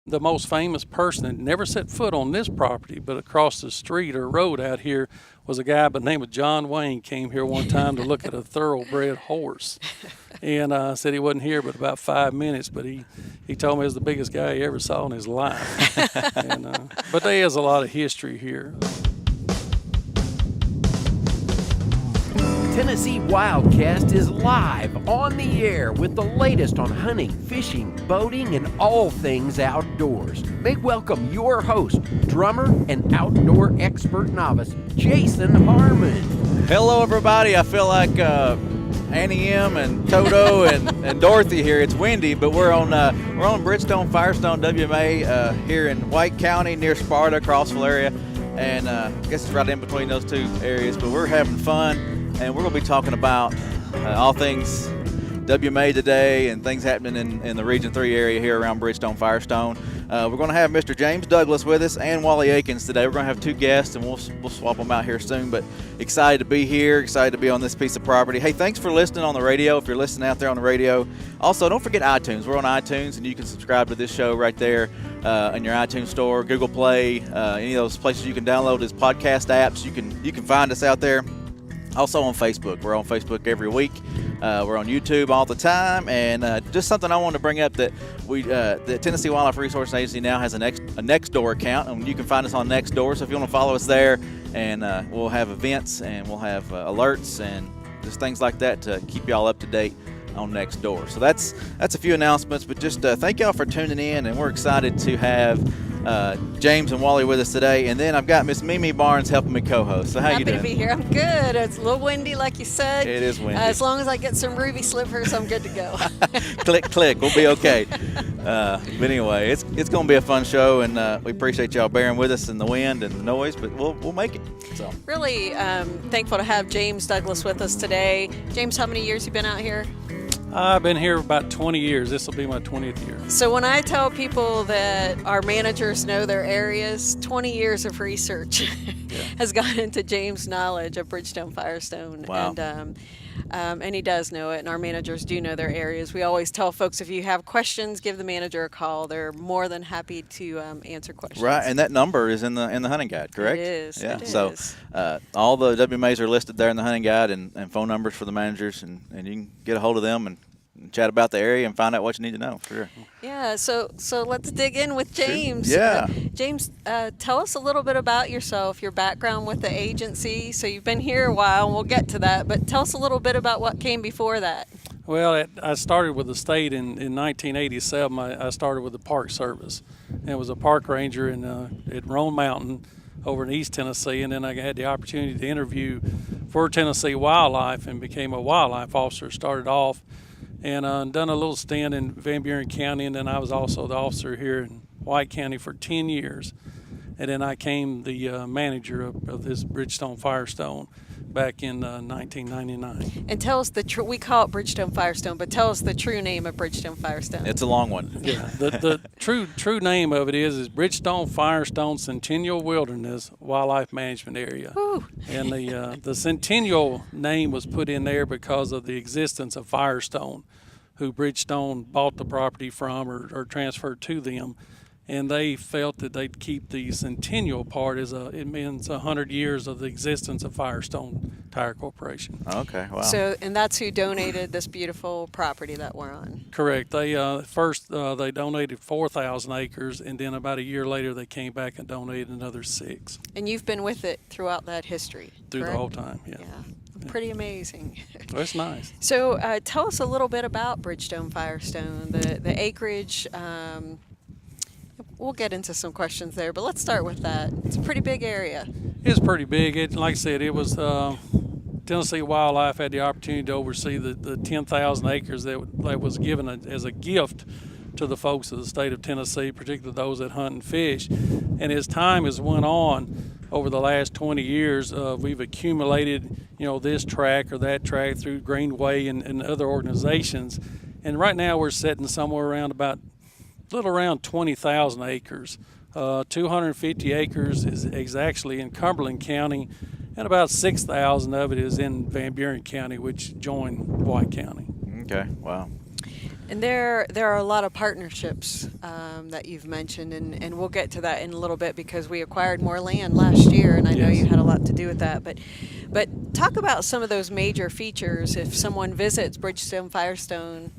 the most famous person that never set foot on this property, but across the street or road out here was a guy by the name of John Wayne. Came here one time to look at a thoroughbred horse, and said he wasn't here but about 5 minutes, but he told me it was the biggest guy he ever saw in his life. But there is a lot of history here. Tennessee WildCast is live on the air with the latest on hunting, fishing, boating, and all things outdoors. Make welcome your host, drummer and outdoor expert novice, Jason Harmon. Hello, everybody. I feel like Annie M. and Toto and Dorothy here. It's windy, but we're on Bridgestone-Firestone WMA here in White County near Sparta, Crossville area, and I guess it's right in between those two areas. But we're having fun. And we're going to be talking about all things WMA today and things happening in the Region 3 area here around Bridgestone-Firestone. We're going to have Mr. James Douglas with us and Wally Akins today. We're going to have two guests, and we'll swap them out here soon. But excited to be here, excited to be on this piece of property. Hey, thanks for listening on the radio, if you're listening out there on the radio. Also, don't forget iTunes. We're on iTunes, and you can subscribe to this show right there in your iTunes store, Google Play, any of those places you can download as podcast apps. You can find us out there. Also on Facebook. We're on Facebook every week. We're on YouTube all the time. And just something I wanted to bring up that the Tennessee Wildlife Resource Agency now has a Nextdoor account, and you can find us on Nextdoor. So if you want to follow us there, and we'll have events and we'll have alerts and just things like that to keep y'all up to date on Nextdoor. So that's a few announcements, but just thank y'all for tuning in, and we're excited to have James and Wally with us today, and then I've got Miss Mimi Barnes helping me co-host. So how you doing? Happy to be here. I'm good. It's a little windy, like you said. It is windy. As long as I get some ruby slippers, I'm good to go. Click, click. We'll be okay. But anyway, it's going to be a fun show, and we appreciate y'all bearing with us in the wind and the noise, but we'll make it. So really thankful to have James Douglas with us today. James, how many years you been out here? I've been here about 20 years. This will be my 20th year. So when I tell people that our managers know their areas, 20 years of research has gone into James' knowledge of Bridgestone-Firestone. Wow. And he does know it, and our managers do know their areas. We always tell folks, if you have questions, give the manager a call. They're more than happy to answer questions. Right, and that number is in the hunting guide, correct? It is. Yeah. It So is. all the WMAs are listed there in the hunting guide, and phone numbers for the managers, and you can get a hold of them and chat about the area and find out what you need to know. Sure. Yeah, so let's dig in with James. Sure. Yeah. James, tell us a little bit about yourself, your background with the agency. So you've been here a while, and we'll get to that, but tell us a little bit about what came before that. Well, I started with the state in 1987. I started with the Park Service, and was a park ranger at Roan Mountain over in East Tennessee, and then I had the opportunity to interview for Tennessee Wildlife and became a wildlife officer. Started off and done a little stint in Van Buren County, and then I was also the officer here in White County for 10 years. And then I became the manager of this Bridgestone-Firestone back in 1999. And tell us we call it Bridgestone-Firestone, but tell us the true name of Bridgestone-Firestone. It's a long one. Yeah, the true name of it is Bridgestone-Firestone Centennial Wilderness Wildlife Management Area. Whew. And the Centennial name was put in there because of the existence of Firestone, who Bridgestone bought the property from or transferred to them. And they felt that they'd keep the Centennial part it means 100 years of the existence of Firestone Tire Corporation. Okay, wow. So, and that's who donated this beautiful property that we're on. Correct. They first they donated 4,000 acres, and then about a year later they came back and donated another 6. And you've been with it throughout that history, Through correct? the whole time, yeah. Pretty amazing. That's nice. So tell us a little bit about Bridgestone-Firestone, the acreage. We'll get into some questions there, but let's start with that. It's a pretty big area. It's pretty big. Like I said, it was Tennessee Wildlife had the opportunity to oversee the 10,000 acres that was given as a gift to the folks of the state of Tennessee, particularly those that hunt and fish. And as time has went on over the last 20 years, we've accumulated, this tract or that tract through Greenway and other organizations. And right now we're sitting somewhere around around 20,000 acres. 250 acres is actually in Cumberland County, and about 6,000 of it is in Van Buren County, which join White County. Okay, wow. And there are a lot of partnerships that you've mentioned, and we'll get to that in a little bit because we acquired more land last year, and I know you had a lot to do with that. But talk about some of those major features. If someone visits Bridgestone-Firestone,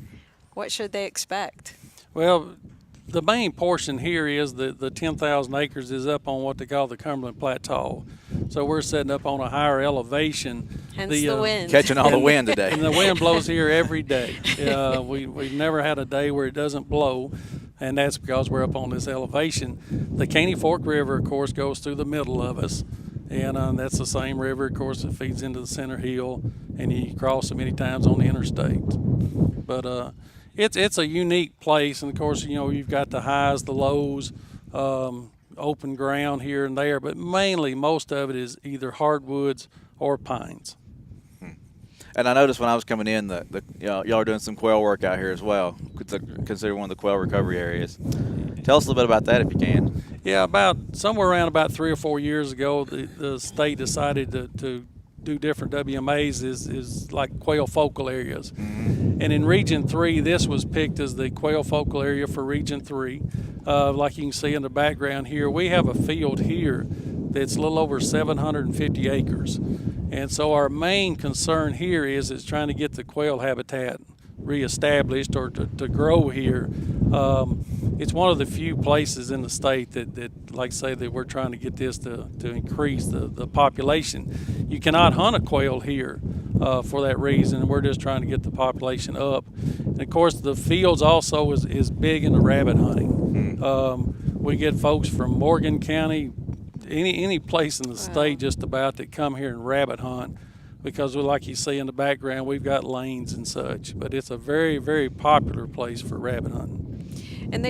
what should they expect? Well, the main portion here is the 10,000 acres is up on what they call the Cumberland Plateau. So we're setting up on a higher elevation. Hence the wind. Catching all the wind today. And the wind blows here every day. We've never had a day where it doesn't blow, and that's because we're up on this elevation. The Caney Fork River, of course, goes through the middle of us, and that's the same river, of course, that feeds into the center hill, and you cross it many times on the interstate. But it's a unique place, and of course, you've got the highs, the lows, open ground here and there, but mainly most of it is either hardwoods or pines. And I noticed when I was coming in that y'all are doing some quail work out here as well. Considered one of the quail recovery areas. Tell us a little bit about that if you can. Yeah, somewhere around about 3 or 4 years ago, the state decided to do different WMAs is like quail focal areas. Mm-hmm. And in Region 3, this was picked as the quail focal area for Region 3. Like you can see in the background here, we have a field here that's a little over 750 acres. And so our main concern here is trying to get the quail habitat reestablished or to grow here. It's one of the few places in the state that like I say, that we're trying to get this to increase the population. You cannot hunt a quail here for that reason. We're just trying to get the population up. And of course, the fields also is big into rabbit hunting. We get folks from Morgan County, any place in the state just about that come here and rabbit hunt, because like you see in the background, we've got lanes and such. But it's a very, very popular place for rabbit hunting. And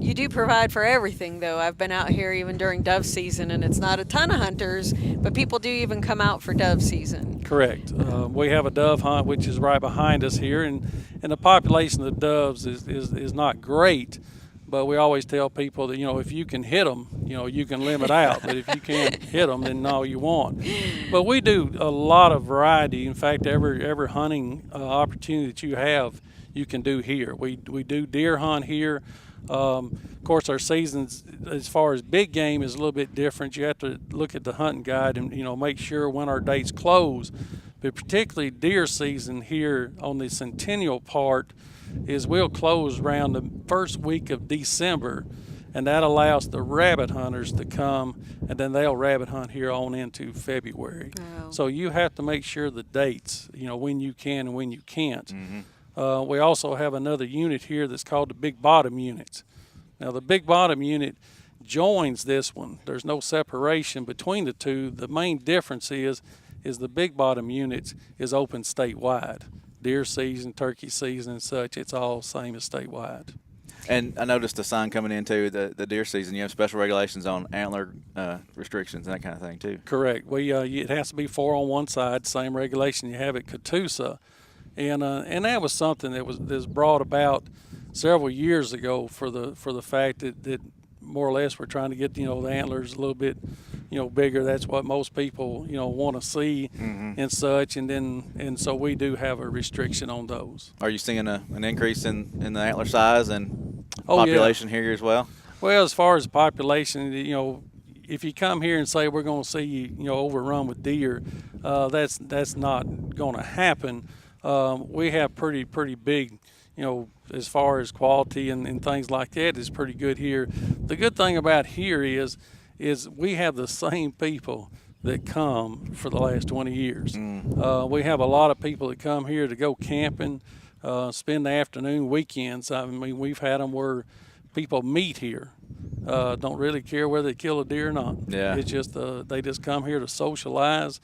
you do provide for everything, though. I've been out here even during dove season, and it's not a ton of hunters, but people do even come out for dove season. Correct. We have a dove hunt, which is right behind us here, and the population of doves is not great. But we always tell people that, if you can hit them, you can limit out. But if you can't hit them, then no, you won't. But we do a lot of variety. In fact, every hunting opportunity that you have, you can do here. We do deer hunt here. Of course, our seasons, as far as big game, is a little bit different. You have to look at the hunting guide and, make sure when our dates close. But particularly deer season here on the Centennial part is we'll close around the first week of December, and that allows the rabbit hunters to come, and then they'll rabbit hunt here on into February. Wow. So you have to make sure the dates, when you can and when you can't. Mm-hmm. We also have another unit here that's called the Big Bottom Unit. Now, the Big Bottom Unit joins this one. There's no separation between the two. The main difference is the Big Bottom Unit is open statewide. Deer season, turkey season, and such, it's all same as statewide. And I noticed the sign coming into the deer season. You have special regulations on antler restrictions and that kind of thing too. Correct. It has to be 4 on one side, same regulation you have at Catoosa, and that was something that was brought about several years ago for the fact that more or less we're trying to get the antlers a little bit bigger. That's what most people want to see. Mm-hmm. And such, and so we do have a restriction on those. Are you seeing an increase in the antler size and population here as well? Well, as far as population, if you come here and say we're going to see you overrun with deer, that's not going to happen. We have pretty big, as far as quality and things like that is pretty good here. The good thing about here is we have the same people that come for the last 20 years. We have a lot of people that come here to go camping, spend the afternoon, weekends. I mean, we've had them where people meet here, don't really care whether they kill a deer or not. Yeah. It's just they just come here to socialize,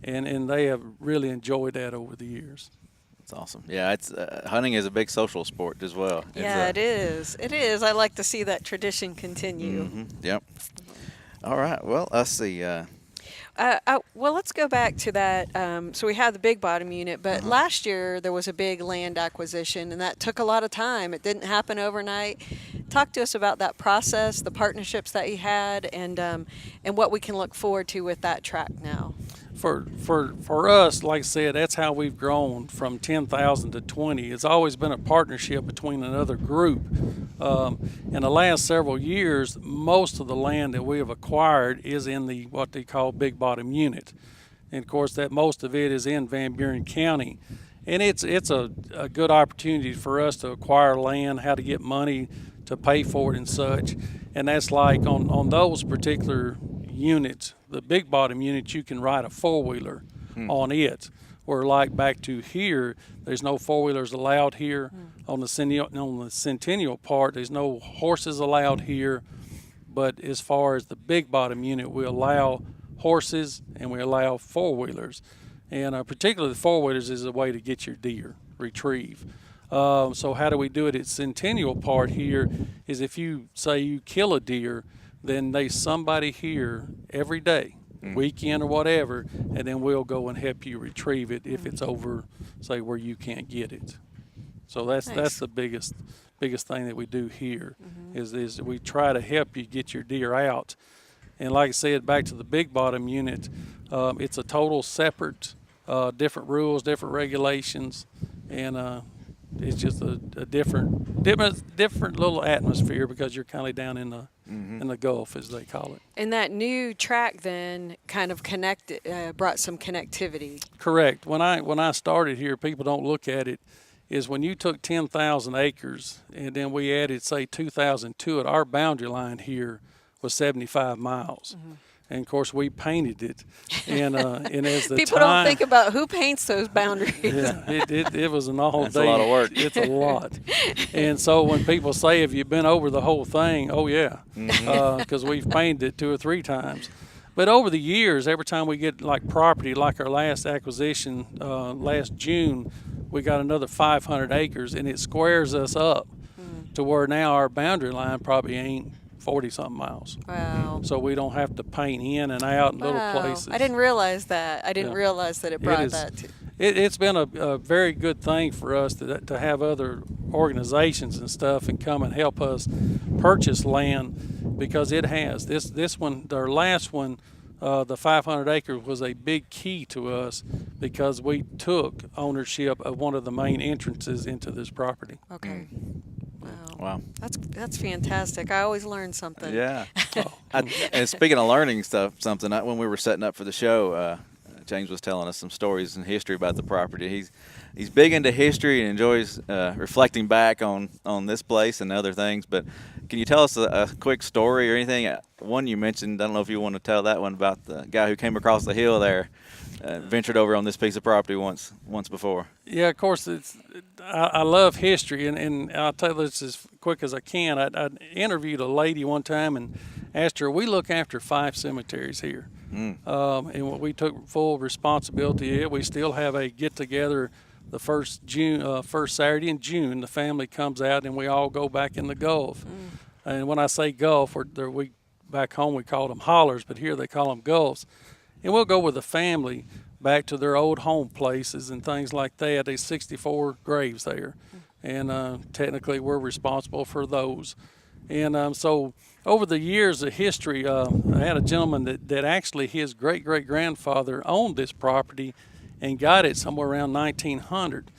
and they have really enjoyed that over the years. That's awesome. Yeah, it's hunting is a big social sport as well. Yeah, it is. It is. I like to see that tradition continue. Mm-hmm. Yep. All right. Well, let's see. Well, let's go back to that. So we have the Big Bottom Unit, but last year there was a big land acquisition, and that took a lot of time. It didn't happen overnight. Talk to us about that process, the partnerships that you had, and what we can look forward to with that track now. For us, like I said, that's how we've grown from 10,000 to 20. It's always been a partnership between another group. In the last several years, most of the land that we have acquired is in the what they call big bottom unit, and of course that most of it is in Van Buren County. And it's a good opportunity for us to acquire land, how to get money to pay for it and such. And that's like on those particular units, the big bottom unit, you can ride a four-wheeler on it. Where like back to here, there's no four-wheelers allowed here. On the Centennial part, there's no horses allowed here. But as far as the big bottom unit, we allow horses and we allow four-wheelers. And particularly the four-wheelers is a way to get your deer retrieve. So how do we do it at Centennial part here is if you say you kill a deer, then there's somebody here every day, weekend or whatever, and then we'll go and help you retrieve it if it's over, say, where you can't get it. So that's the biggest thing that we do here is we try to help you get your deer out. And like I said, back to the big bottom unit, it's a total separate, different rules, different regulations, and it's just a different little atmosphere because you're kind of down in the Gulf, as they call it. And that new track then kind of brought some connectivity. Correct. When I started here, people don't look at it, is when you took 10,000 acres and then we added, say, 2,000 to it, our boundary line here was 75 miles. And of course, we painted it, and as the people don't think about who paints those boundaries. Yeah, it was an all That's day. a lot of work. It's a lot, and so when people say, "Have you been over the whole thing?" Oh yeah, because we've painted it 2 or 3 times. But over the years, every time we get like property, like our last acquisition last June, we got another 500 acres, and it squares us up to where now our boundary line probably ain't 40-something miles. Wow. So we don't have to paint in and out in little places. I didn't realize that. I didn't realize that it brought that to. It's been a very good thing for us to have other organizations and stuff and come and help us purchase land, because it has. This one, our last one, the 500 acres was a big key to us because we took ownership of one of the main entrances into this property. Okay. Wow. That's fantastic. I always learn something. Yeah. And speaking of learning something, when we were setting up for the show, James was telling us some stories and history about the property. He's big into history and enjoys reflecting back on this place and other things. But can you tell us a quick story or anything? One you mentioned, I don't know if you want to tell that one, about the guy who came across the hill there, ventured over on this piece of property once before. Yeah, of course. I love history, and I'll tell you this as quick as I can. I interviewed a lady one time and asked her, we look after 5 cemeteries here. And we took full responsibility. We still have a get-together the first Saturday in June. The family comes out, and we all go back in the Gulf. And when I say Gulf, we back home we call them hollers, but here they call them gulfs. And we'll go with the family back to their old home places and things like that. There's 64 graves there, and technically we're responsible for those. And so over the years of history, I had a gentleman that actually his great-great-grandfather owned this property and got it somewhere around 1900.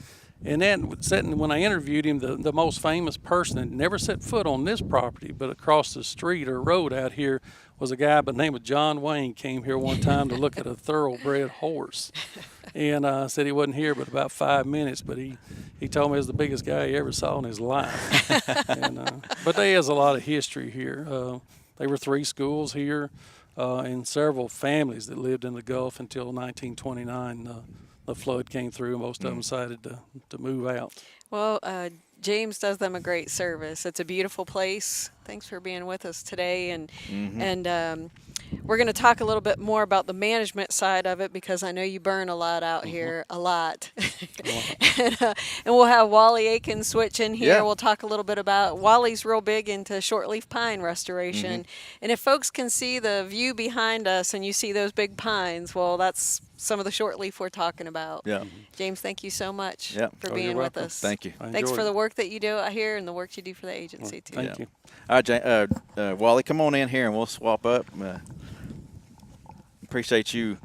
And then when I interviewed him, the most famous person that never set foot on this property, but across the street or road out here, was a guy by the name of John Wayne. Came here one time to look at a thoroughbred horse, and said he wasn't here but about 5 minutes. But he told me it was the biggest guy he ever saw in his life. But there is a lot of history here. There were 3 schools here, and several families that lived in the Gulf until 1929. The flood came through, and most of them decided to move out. Well, James does them a great service. It's a beautiful place. Thanks for being with us today, and we're going to talk a little bit more about the management side of it, because I know you burn a lot out here, a lot. And we'll have Wally Akins switch in here. Yeah. We'll talk a little bit about, Wally's real big into shortleaf pine restoration. And if folks can see the view behind us and you see those big pines, well, that's some of the shortleaf we're talking about. Yeah. James, thank you so much for you're being with welcome. us. Thank you. Thanks for enjoyed the work that you do out here and the work you do for the agency, too. Thank you. All right, Wally, come on in here and we'll swap up. Appreciate you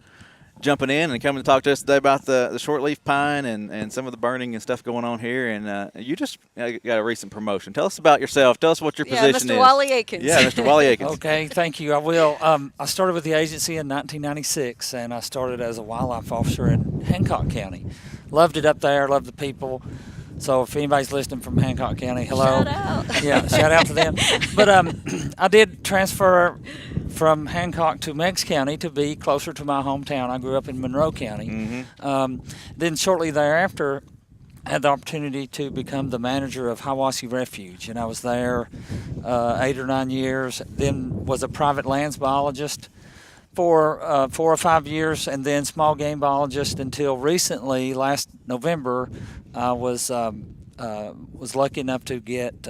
jumping in and coming to talk to us today about the shortleaf pine and some of the burning and stuff going on here. And you just got a recent promotion. Tell us about yourself. Tell us what your position Mr. is. Wally Akins. Yeah, Mr. Wally Akins. Okay, thank you. I will. I started with the agency in 1996, and I started as a wildlife officer in Hancock County. Loved it up there. Loved the people. So if anybody's listening from Hancock County, hello. Shout out. Yeah, shout out to them. But I did transfer from Hancock to Meigs County to be closer to my hometown. I grew up in Monroe County. Mm-hmm. Then shortly thereafter, I had the opportunity to become the manager of Hiwassee Refuge, and I was there 8 or 9 years. Then was a private lands biologist for 4 or 5 years, and then small game biologist until recently. Last November, I was lucky enough to get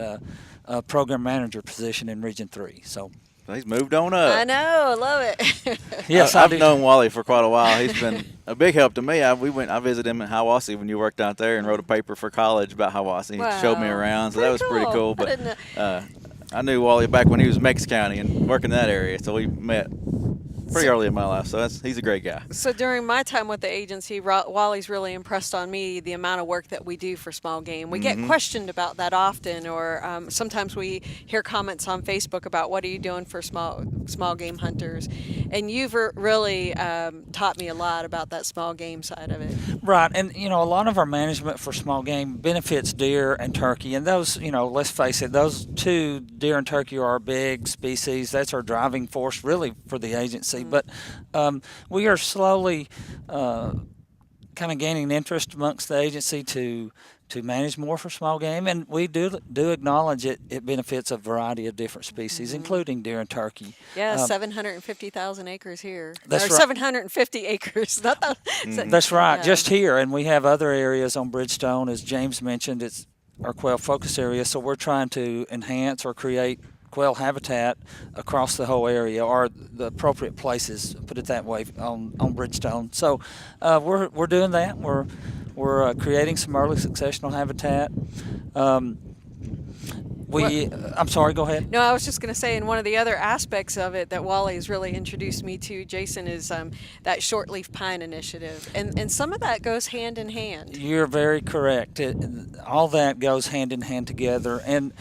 a program manager position in Region 3. So He's moved on up. I know, love it. yes, I've do. known Wally for quite a while. He's been a big help to me. I visited him in Hiwassee when you worked out there and wrote a paper for college about Hiwassee. He showed me around, so that was pretty cool. But I knew Wally back when he was in Meigs County and working in that area, so we met pretty early in my life. So he's a great guy. So during my time with the agency, Wally's really impressed on me the amount of work that we do for small game. We get questioned about that often, or sometimes we hear comments on Facebook about what are you doing for small game hunters, and you've really taught me a lot about that small game side of it. Right, and a lot of our management for small game benefits deer and turkey, and those, let's face it, those two, deer and turkey, are our big species. That's our driving force, really, for the agency. But we are slowly kind of gaining interest amongst the agency to manage more for small game, and we do acknowledge it benefits a variety of different species, including deer and turkey. Yeah, 750,000 acres here. That's or right. 750 acres. Not that, That's right, yeah. just here, and we have other areas on Bridgestone, as James mentioned. It's our quail focus area, so we're trying to enhance or create quail habitat across the whole area, or the appropriate places, put it that way, on Bridgestone. So we're doing that. We're creating some early successional habitat. I'm sorry, go ahead. No, I was just going to say, and one of the other aspects of it that Wally has really introduced me to, Jason, is that Shortleaf Pine initiative. And some of that goes hand in hand. You're very correct. All that goes hand in hand together. And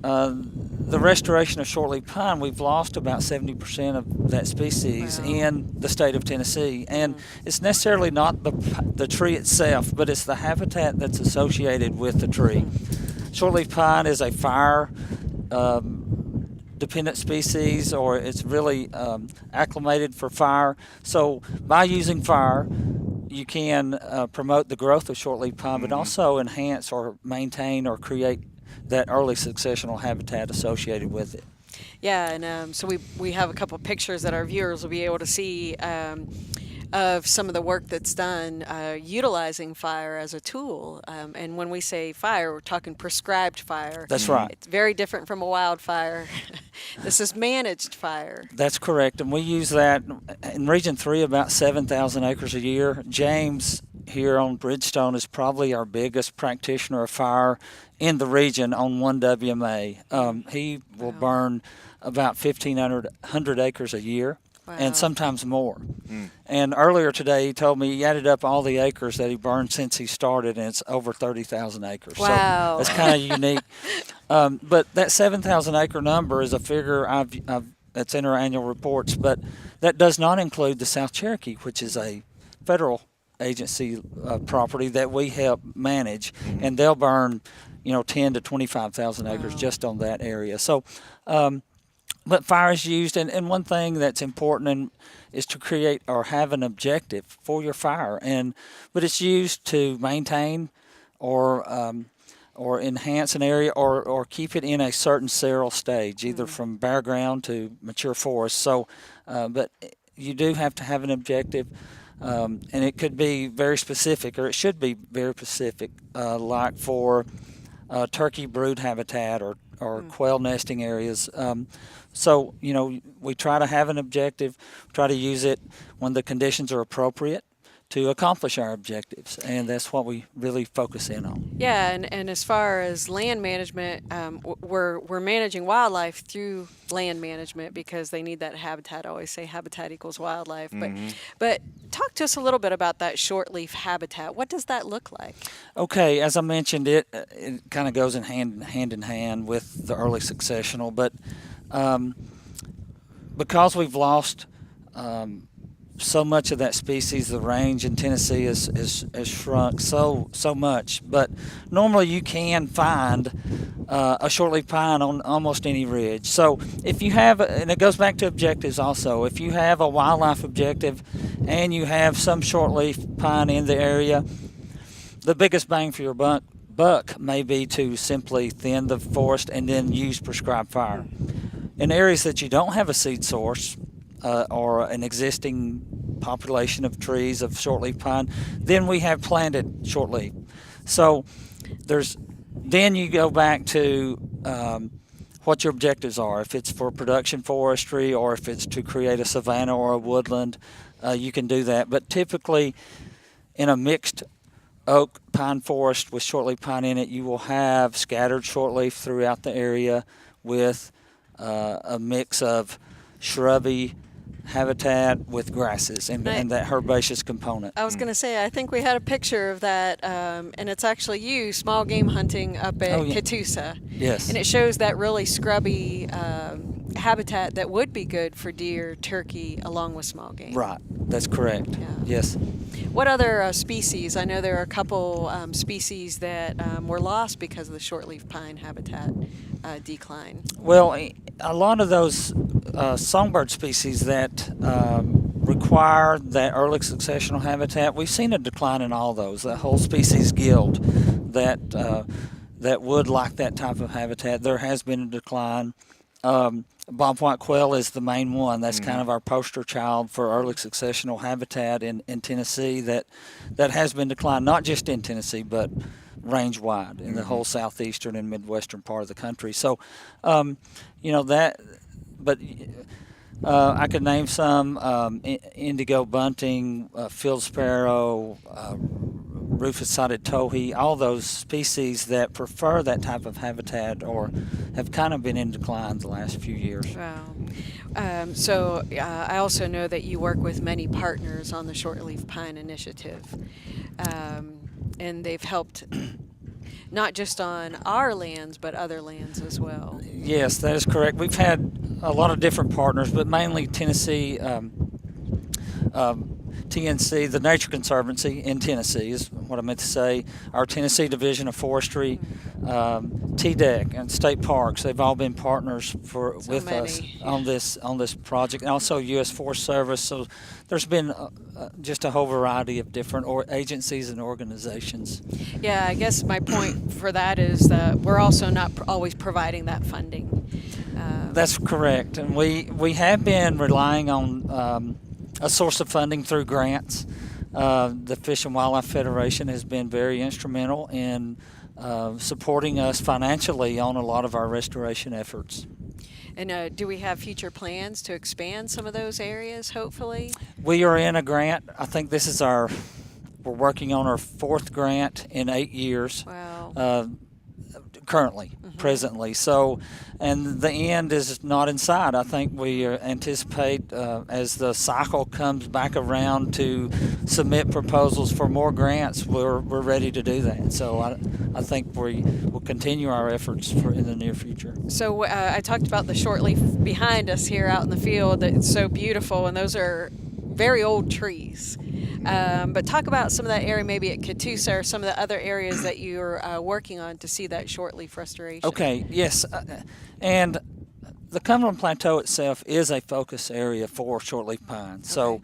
the restoration of shortleaf pine, we've lost about 70% of that species in the state of Tennessee. And it's necessarily not the tree itself, but it's the habitat that's associated with the tree. Shortleaf pine is a fire dependent species, or it's really acclimated for fire. So by using fire, you can promote the growth of shortleaf pine, but also enhance or maintain or create that early successional habitat associated with it. Yeah, and so we have a couple of pictures that our viewers will be able to see of some of the work that's done utilizing fire as a tool. And when we say fire, we're talking prescribed fire. That's right. It's very different from a wildfire. This is managed fire. That's correct, and we use that in Region 3 about 7,000 acres a year. James here on Bridgestone is probably our biggest practitioner of fire in the region on one WMA. He will burn about 1,500 acres a year. Wow. And sometimes more. And earlier today, he told me he added up all the acres that he burned since he started, and it's over 30,000 acres. Wow. So that's kind of unique. But that 7,000 acre number is a figure that's in our annual reports, but that does not include the South Cherokee, which is a federal agency property that we help manage, and they'll burn, 10 to 25,000 acres just on that area. So. But fire is used, and one thing that's important is to create or have an objective for your fire, but it's used to maintain or enhance an area or keep it in a certain seral stage, either from bare ground to mature forest. So, but you do have to have an objective, and it could be very specific, or it should be very specific, like for turkey brood habitat or quail nesting areas. So, we try to have an objective, try to use it when the conditions are appropriate to accomplish our objectives, and that's what we really focus in on. Yeah, and as far as land management, we're managing wildlife through land management because they need that habitat. I always say habitat equals wildlife. But talk to us a little bit about that shortleaf habitat. What does that look like? Okay, as I mentioned, it kind of goes in hand with the early successional, but because we've lost so much of that species, the range in Tennessee has shrunk so much. But normally you can find a shortleaf pine on almost any ridge. So if you have, and it goes back to objectives also, if you have a wildlife objective and you have some shortleaf pine in the area, the biggest bang for your buck may be to simply thin the forest and then use prescribed fire. In areas that you don't have a seed source, or an existing population of trees of shortleaf pine, then we have planted shortleaf. So then you go back to what your objectives are. If it's for production forestry or if it's to create a savanna or a woodland, you can do that. But typically in a mixed oak pine forest with shortleaf pine in it, you will have scattered shortleaf throughout the area with a mix of shrubby habitat with grasses and that herbaceous component. I was going to say, I think we had a picture of that, and it's actually you small game hunting up at Catoosa. Yes. And it shows that really scrubby habitat that would be good for deer, turkey, along with small game. Right, that's correct. Yeah. Yes. What other species? I know there are a couple species that were lost because of the shortleaf pine habitat decline. Well, a lot of those songbird species that require that early successional habitat, we've seen a decline in all those. The whole species guild that would like that type of habitat, there has been a decline. Bobwhite quail is the main one. That's kind of our poster child for early successional habitat in Tennessee that has been declined, not just in Tennessee, but range wide in the whole southeastern and midwestern part of the country. So, that, but I could name some: indigo bunting, field sparrow, rufous-sided towhee, all those species that prefer that type of habitat or have kind of been in decline the last few years. Wow. So I also know that you work with many partners on the Shortleaf Pine Initiative, and they've helped not just on our lands, but other lands as well. Yes, that is correct. We've had a lot of different partners, but mainly Tennessee, TNC, the Nature Conservancy in Tennessee is what I meant to say. Our Tennessee Division of Forestry, TDEC, and state parks. They've all been partners with us on this project, and also U.S. Forest Service. So there's been just a whole variety of different agencies and organizations. Yeah, I guess my point for that is that we're also not always providing that funding. That's correct, and we have been relying on a source of funding through grants. The Fish and Wildlife Federation has been very instrumental in supporting us financially on a lot of our restoration efforts. And do we have future plans to expand some of those areas, hopefully? We are in a grant. I think this is we're working on our 4th grant in 8 years. Wow. Currently, presently. So, and the end is not in sight. I think we anticipate as the cycle comes back around to submit proposals for more grants, we're ready to do that. So I think we will continue our efforts in the near future. So I talked about the shortleaf behind us here out in the field. It's so beautiful, and those are very old trees. But talk about some of that area, maybe at Catoosa or some of the other areas that you're working on to see that shortleaf restoration. Okay, yes. And the Cumberland Plateau itself is a focus area for shortleaf pine. So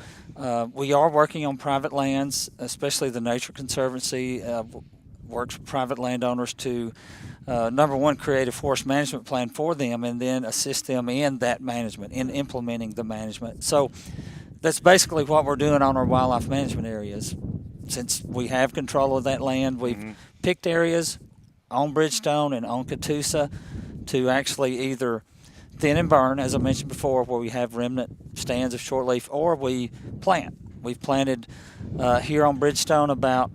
we are working on private lands, especially the Nature Conservancy works with private landowners to, number one, create a forest management plan for them and then assist them in that management, in implementing the management. So that's basically what we're doing on our wildlife management areas. Since we have control of that land, we've picked areas on Bridgestone and on Catoosa to actually either thin and burn, as I mentioned before, where we have remnant stands of shortleaf, or we plant We've planted here on Bridgestone about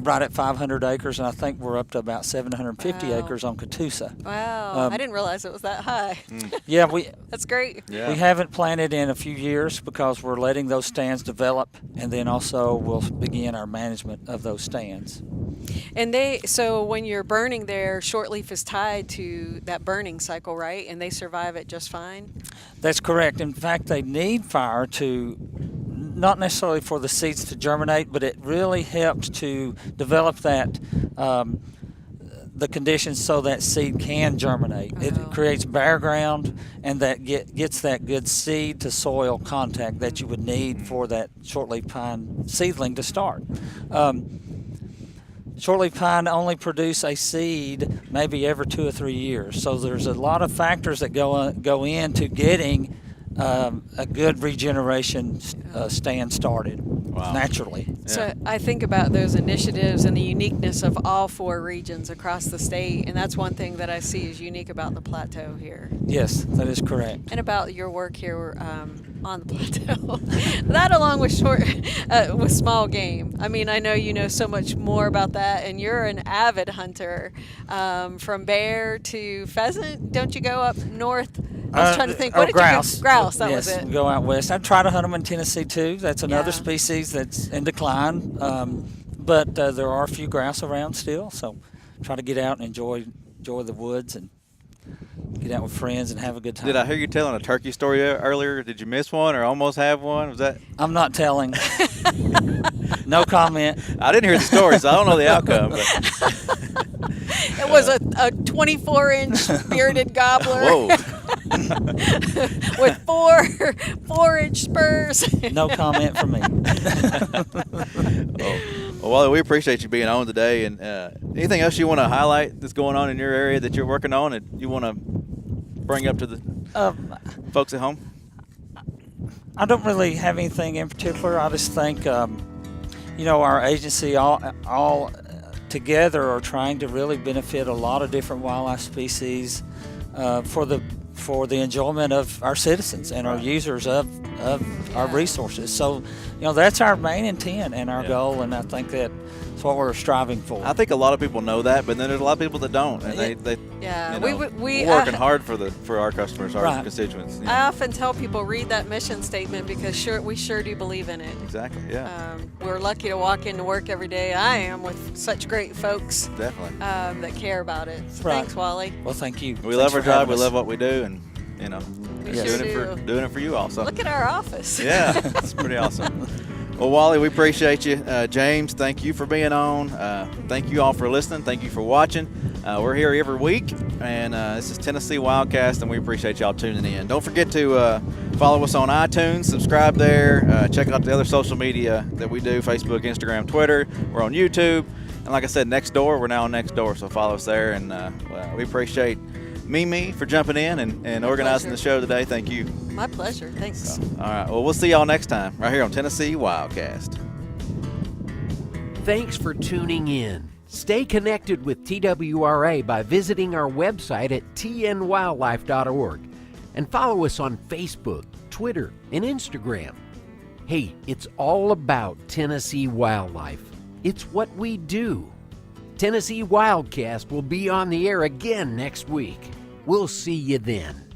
right at 500 acres, and I think we're up to about 750 Wow. acres on Catoosa. Wow, I didn't realize it was that high. Yeah, we That's great. Yeah. we haven't planted in a few years because we're letting those stands develop, and then also we'll begin our management of those stands. And so when you're burning there, shortleaf is tied to that burning cycle, right? And they survive it just fine? That's correct. In fact, they need fire to, not necessarily for the seeds to germinate, but it really helps to develop that the conditions so that seed can germinate. It Oh. creates bare ground, and that gets that good seed to soil contact that you would need for that shortleaf pine seedling to start. Shortleaf pine only produce a seed maybe every 2 or 3 years, so there's a lot of factors that go into getting a good regeneration stand started naturally. So I think about those initiatives and the uniqueness of all 4 regions across the state, and that's one thing that I see is unique about the plateau here. Yes, that is correct. And about your work here on the plateau. That along with with small game. I mean, I know you know so much more about that, and you're an avid hunter. From bear to pheasant, don't you go up north? I was trying to think. What did grouse. you go? Grouse, that yes, was it. We go out west. I try to hunt them in Tennessee too. That's another Yeah. species that's in decline. But there are a few grouse around still, so try to get out and enjoy the woods and get out with friends and have a good time. Did I hear you telling a turkey story earlier? Did you miss one or almost have one? Was that? I'm not telling. No comment. I didn't hear the story, so I don't know the outcome. But. It was a 24-inch bearded gobbler. Whoa. With 4-inch spurs. No comment from me. Well, Wally, we appreciate you being on today. And anything else you want to highlight that's going on in your area that you're working on and you want to bring up to the folks at home? I don't really have anything in particular. I just think, our agency all together are trying to really benefit a lot of different wildlife species for the enjoyment of our citizens and our users of our resources. So, that's our main intent and our goal, and I think that's what we're striving for. I think a lot of people know that, but then there's a lot of people that don't, and they we're we're working hard for our customers, our Right. constituents. I often tell people read that mission statement because we sure do believe in it. Exactly. Yeah. We're lucky to walk into work every day. I am with such great folks Definitely. that care about it. So Right. Thanks, Wally. Well, thank you. We Thanks love our for job. having We us. love what we do, and We Yes. sure do. doing it for you also. Look at our office. Yeah, it's pretty awesome. Well, Wally, we appreciate you. James, thank you for being on. Thank you all for listening. Thank you for watching. We're here every week, and this is Tennessee WildCast, and we appreciate y'all tuning in. Don't forget to follow us on iTunes, subscribe there, check out the other social media that we do, Facebook, Instagram, Twitter. We're on YouTube. And like I said, Nextdoor, we're now on Nextdoor, so follow us there. And we appreciate Mimi for jumping in and organizing the show today. Thank you. My pleasure. Thanks. All right. Well, we'll see y'all next time right here on Tennessee WildCast. Thanks for tuning in. Stay connected with TWRA by visiting our website at tnwildlife.org and follow us on Facebook, Twitter, and Instagram. Hey, it's all about Tennessee wildlife. It's what we do. Tennessee WildCast will be on the air again next week. We'll see you then.